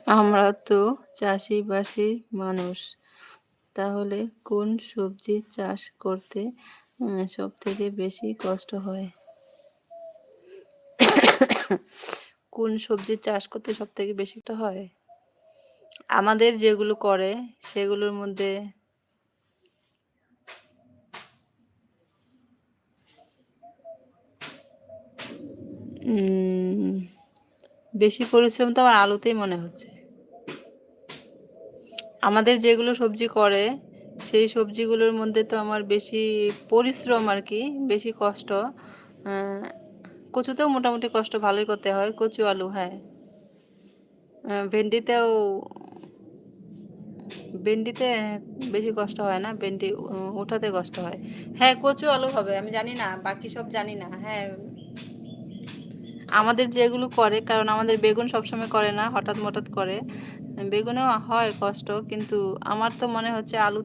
আমরা তো চাষিবাসী মানুষ, তাহলে কোন সবজি চাষ করতে সবথেকে বেশি কষ্ট হয়? কোন সবজি চাষ করতে সবথেকে বেশি কষ্ট হয়? আমাদের যেগুলো করে সেগুলোর মধ্যে উম, বেশি পরিশ্রম তো আমার আলুতেই মনে হচ্ছে। আমাদের যেগুলো সবজি করে সেই সবজিগুলোর মধ্যে তো আমার বেশি পরিশ্রম আর কি, বেশি কষ্ট। আহ, কচুতেও মোটামুটি কষ্ট ভালোই করতে হয়, কচু আলু, হ্যাঁ। ভেন্ডিতেও, ভেন্ডিতে বেশি কষ্ট হয় না, ভেন্ডি ওঠাতে কষ্ট হয়। হ্যাঁ, কচু আলু হবে, আমি জানি না, বাকি সব জানি না। হ্যাঁ, আমাদের যেগুলো করে, কারণ আমাদের বেগুন সবসময় করে না, হঠাৎ মঠাৎ করে। বেগুনেও হয় কষ্ট, কিন্তু আমার তো মনে হচ্ছে আলু